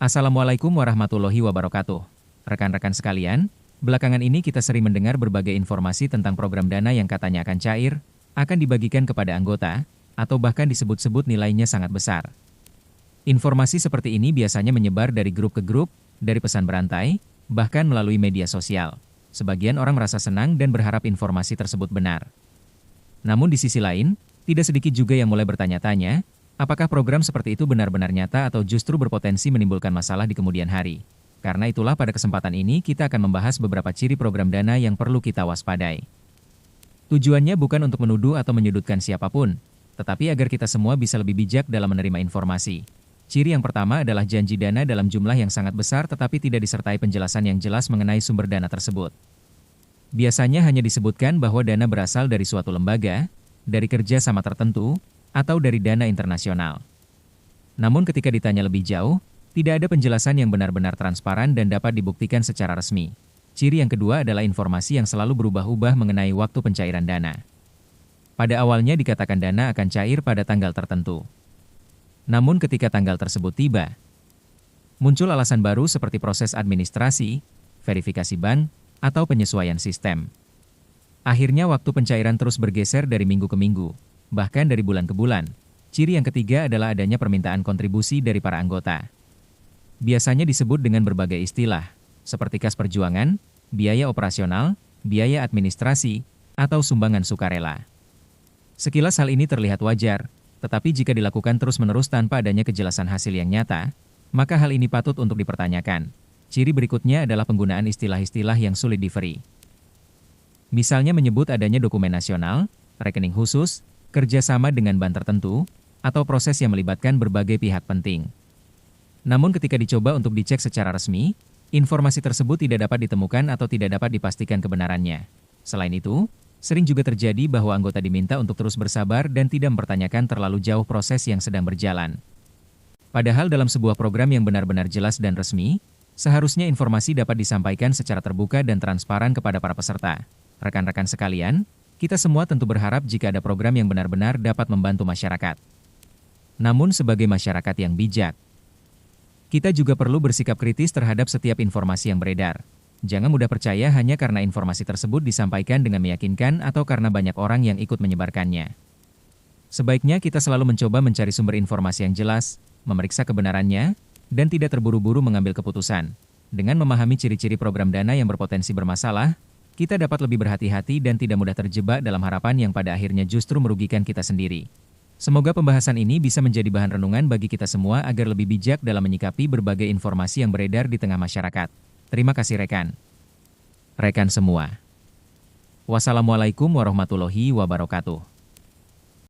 Assalamualaikum warahmatullahi wabarakatuh. Rekan-rekan sekalian, belakangan ini kita sering mendengar berbagai informasi tentang program dana yang katanya akan cair, akan dibagikan kepada anggota, atau bahkan disebut-sebut nilainya sangat besar. Informasi seperti ini biasanya menyebar dari grup ke grup, dari pesan berantai, bahkan melalui media sosial. Sebagian orang merasa senang dan berharap informasi tersebut benar. Namun di sisi lain, tidak sedikit juga yang mulai bertanya-tanya, apakah program seperti itu benar-benar nyata atau justru berpotensi menimbulkan masalah di kemudian hari? Karena itulah pada kesempatan ini kita akan membahas beberapa ciri program dana yang perlu kita waspadai. Tujuannya bukan untuk menuduh atau menyudutkan siapapun, tetapi agar kita semua bisa lebih bijak dalam menerima informasi. Ciri yang pertama adalah janji dana dalam jumlah yang sangat besar tetapi tidak disertai penjelasan yang jelas mengenai sumber dana tersebut. Biasanya hanya disebutkan bahwa dana berasal dari suatu lembaga, dari kerja sama tertentu, atau dari dana internasional. Namun ketika ditanya lebih jauh, tidak ada penjelasan yang benar-benar transparan dan dapat dibuktikan secara resmi. Ciri yang kedua adalah informasi yang selalu berubah-ubah mengenai waktu pencairan dana. Pada awalnya dikatakan dana akan cair pada tanggal tertentu. Namun ketika tanggal tersebut tiba, muncul alasan baru seperti proses administrasi, verifikasi bank, atau penyesuaian sistem. Akhirnya waktu pencairan terus bergeser dari minggu ke minggu, bahkan dari bulan ke bulan. Ciri yang ketiga adalah adanya permintaan kontribusi dari para anggota. Biasanya disebut dengan berbagai istilah, seperti kas perjuangan, biaya operasional, biaya administrasi, atau sumbangan sukarela. Sekilas hal ini terlihat wajar, tetapi jika dilakukan terus-menerus tanpa adanya kejelasan hasil yang nyata, maka hal ini patut untuk dipertanyakan. Ciri berikutnya adalah penggunaan istilah-istilah yang sulit diferi. Misalnya menyebut adanya dokumen nasional, rekening khusus, kerjasama dengan bank tertentu, atau proses yang melibatkan berbagai pihak penting. Namun ketika dicoba untuk dicek secara resmi, informasi tersebut tidak dapat ditemukan atau tidak dapat dipastikan kebenarannya. Selain itu, sering juga terjadi bahwa anggota diminta untuk terus bersabar dan tidak mempertanyakan terlalu jauh proses yang sedang berjalan. Padahal dalam sebuah program yang benar-benar jelas dan resmi, seharusnya informasi dapat disampaikan secara terbuka dan transparan kepada para peserta. Rekan-rekan sekalian, kita semua tentu berharap jika ada program yang benar-benar dapat membantu masyarakat. Namun sebagai masyarakat yang bijak, kita juga perlu bersikap kritis terhadap setiap informasi yang beredar. Jangan mudah percaya hanya karena informasi tersebut disampaikan dengan meyakinkan atau karena banyak orang yang ikut menyebarkannya. Sebaiknya kita selalu mencoba mencari sumber informasi yang jelas, memeriksa kebenarannya, dan tidak terburu-buru mengambil keputusan. Dengan memahami ciri-ciri program dana yang berpotensi bermasalah, kita dapat lebih berhati-hati dan tidak mudah terjebak dalam harapan yang pada akhirnya justru merugikan kita sendiri. Semoga pembahasan ini bisa menjadi bahan renungan bagi kita semua agar lebih bijak dalam menyikapi berbagai informasi yang beredar di tengah masyarakat. Terima kasih rekan semua. Wassalamualaikum warahmatullahi wabarakatuh.